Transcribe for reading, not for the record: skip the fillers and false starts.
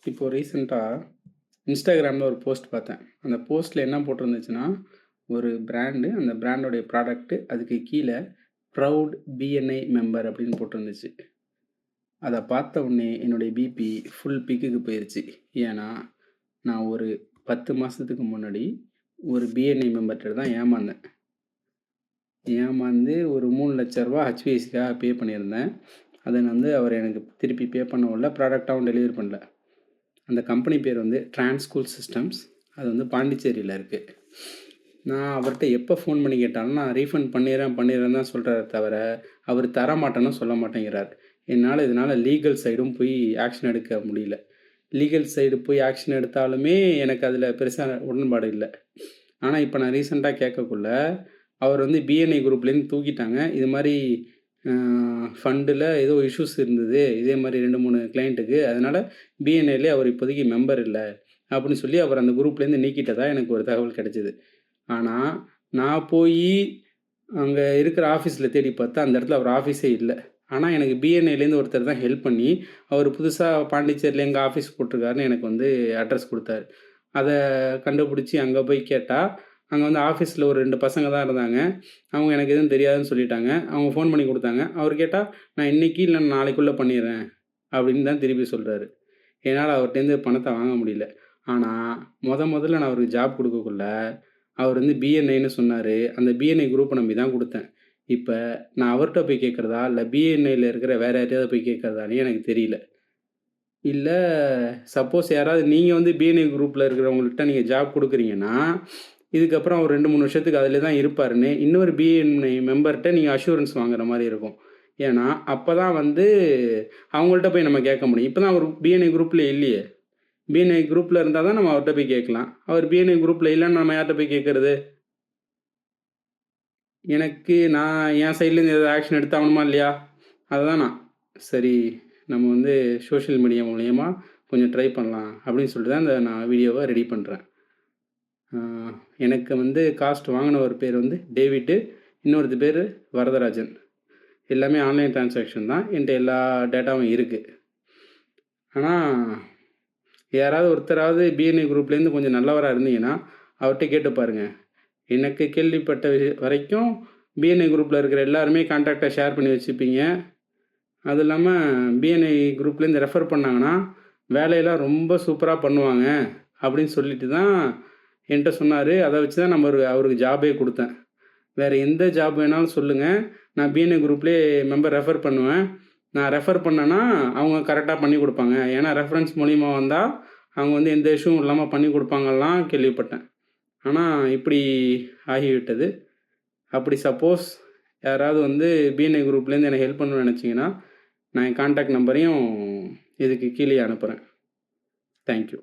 இப்போ ரீசென்ட்டா இன்ஸ்டாகிராமில ஒரு போஸ்ட் பார்த்தேன். அந்த போஸ்ட்ல என்ன போட்டிருந்துச்சுன்னா, ஒரு பிராண்டு, அந்த பிராண்டோடைய ப்ராடக்ட்டு, அதுக்கு கீழ "ப்ரவுட் பிஎன்ஐ மெம்பர்" அப்படின்னு போட்டிருந்துச்சு. அத பார்த்த உடனே என்னுடைய பிபி ஃபுல் பீக்குக்கு போயிருச்சு. ஏன்னா, நான் ஒரு 10 மாசத்துக்கு முன்னாடி ஒரு பிஎன்ஐ மெம்பர்ட்ட தான் ஏமாந்தேன். ஏமாந்து ஒரு ரூ. 3,00,000 HVACக்காக பே பண்ணியிருந்தேன். அத அவர் எனக்கு திருப்பி பே பண்ணவும் இல்ல, ப்ராடக்ட்டாவும் டெலிவரி பண்ணல. அந்த கம்பெனி பேர் டிரான்ஸ்கூல் சிஸ்டம்ஸ். அது பாண்டிச்சேரியில இருக்கு. நான் அவர்ட்ட எப்போ ஃபோன் பண்ணி கேட்டாலும், நான் ரீஃபண்ட் பண்ணிடுறேன் தான் சொல்றாரே தவிர, அவர் தரமாட்டேன்னு சொல்ல மாட்டேங்கிறார். இதனால லீகல் சைடும் போய் ஆக்ஷன் எடுக்க முடியல. லீகல் சைடு போய் ஆக்ஷன் எடுத்தாலுமே எனக்கு அதில பெருசா உடன்பாடு இல்ல. ஆனா, இப்ப நான் ரீசென்ட்டா கேட்கக்குள்ள, அவர் பிஎன்ஐ குரூப்லேருந்து தூக்கிட்டாங்க. இது மாரி ஃபண்டுல ஏதோ இஷ்யூஸ் இருந்தது. இதே மாரி 2, 3 கிளையண்ட்டுக்கு. அதனால பிஎன்ஐலே அவர் இப்போதைக்கு மெம்பர் இல்ல. அப்படின்னு சொல்லி அவர் அந்த குரூப்லேருந்து நீக்கிட்டதா எனக்கு ஒரு தகவல் கிடைச்சது. ஆனா, நான் போயி அங்க இருக்கிற ஆஃபீஸ்ல தேடி பார்த்தா, அந்த இடத்துல அவர் ஆஃபீஸே இல்ல. ஆனா, எனக்கு பிஎன்ஐலேருந்து ஒருத்தர் தான் ஹெல்ப் பண்ணி, அவர் புதுசா பாண்டிச்சேரியில எங்க ஆஃபீஸ் போட்டிருக்காருன்னு எனக்கு அட்ரஸ் குடுத்தாரு. அத கண்டுபிடிச்சு அங்க போய் கேட்டா, அங்க ஆஃபீஸ்ல ஒரு 2 பசங்க தான் இருந்தாங்க. அவங்க எனக்கு எதுவும் தெரியாதுன்னு சொல்லிட்டாங்க. அவங்க ஃபோன் பண்ணி குடுத்தாங்க. அவரு கேட்டா, "நான் இன்னைக்கு இல்ல நாளைக்குள்ள பண்ணிர்றேன்" அப்படின்னு தான் திருப்பி சொல்றாரு. என்னால அவர்ட்டேருந்து பணத்த வாங்க முடியல. ஆனா, மொதல்ல நான் அவருக்கு ஜாப் குடுக்கக்குள்ள, அவர் பிஎன்ஐன்னு சொன்னாரு. அந்த பிஎன்ஐ குரூப்ப நம்பி தான் குடுத்தேன். இப்ப நான் அவர்ட்ட போய் கேட்கிறதா, இல்ல பிஎன்ஐல இருக்கிற வேற யார்ட்டயாவது போய் கேட்கிறதான்னே எனக்கு தெரியல. இல்ல சப்போஸ் யாராவது நீங்க பிஎன்ஐ குரூப்ல இருக்கிறவங்கள்ட்ட நீங்க ஜாப் குடுக்குறீங்கன்னா, இதுக்கப்புறம் ஒரு 2, 3 வருஷத்துக்கு அதிலே தான் இருப்பாருன்னு, இன்னொரு பிஎன்ஐ மெம்பர்ட்ட நீங்க அஷ்யூரன்ஸ் வாங்குற மாரி இருக்கும். ஏன்னா, அப்பதான் அவங்கள்ட்ட போய் நம்ம கேட்க முடியும். இப்ப தான் அவரு பிஎன்ஐ குரூப்ல இல்லையே! பிஎன்ஐ குரூப்ல இருந்தா தான் நம்ம அவர்ட்ட போய் கேட்கலாம். அவர் பிஎன்ஐ குரூப்ல இல்லன்னு நம்ம யார்ட்ட போய் கேட்கறது? நான் என் சைட்லேருந்து ஏதாவது ஆக்ஷன் எடுத்தாகணுமா இல்லையா? அதுதான் சரி நம்ம சோஷியல் மீடியா மூலியமா கொஞ்சம் ட்ரை பண்ணலாம் அப்படின்னு சொல்லிட்டு தான் நான் வீடியோவ ரெடி பண்றேன். ஆ எனக்கு காஸ்ட் வாங்குனவர் பேர் டேவிட்டு. இன்னொருத்தர் பேரு வரதராஜன். எல்லாமே ஆன்லைன் டிரான்சாக்ஷன் தான். என்ட்ட எல்லா டேட்டாவும் இருக்கு. ஆனா, யாராவது ஒருத்தராவது பிஎன்ஐ குரூப்லேருந்து கொஞ்சம் நல்லவரா இருந்தீங்கன்னா, அவர்ட்ட கேட்டு பாருங்க. எனக்கு கேள்விப்பட்ட வரைக்கும் பிஎன்ஐ குரூப்ல இருக்கிற எல்லாருமே கான்டாக்ட்ட ஷேர் பண்ணி வச்சுப்பீங்க. அதுவும் இல்லாம பிஎன்ஐ குரூப்லேருந்து ரெஃபர் பண்ணாங்கன்னா, வேலையெல்லாம் ரொம்ப சூப்பரா பண்ணுவாங்க அப்படின்னு சொல்லிட்டு தான் என்ட்ட சொன்னாரு. அத வச்சு தான் அவருக்கு ஜாபே குடுத்தேன். வேற எந்த ஜாப் வேணாலும் சொல்லுங்க. நான் பிஎன்ஐ குரூப்லயே மெம்பர் ரெஃபர் பண்ணுவேன். நான் ரெஃபர் பண்ணேன்னா, அவங்க கரெக்ட்டா பண்ணி குடுப்பாங்க. ஏன்னா ரெஃபரன்ஸ் மூலியமா வந்தா, அவங்க எந்த இஷ்யூவும் இல்லாம பண்ணி குடுப்பாங்கலாம் கேள்விப்பட்டேன். ஆனா, இப்படி ஆகிவிட்டது. அப்படி சப்போஸ் யாராவது பிஎன்ஐ குரூப்லேருந்து எனக்கு ஹெல்ப் பண்ணணும்னு நெனச்சீங்கன்னா, நான் என் கான்டாக்ட் நம்பரையும் இதுக்கு கீழயே அனுப்புறேன். Thank you.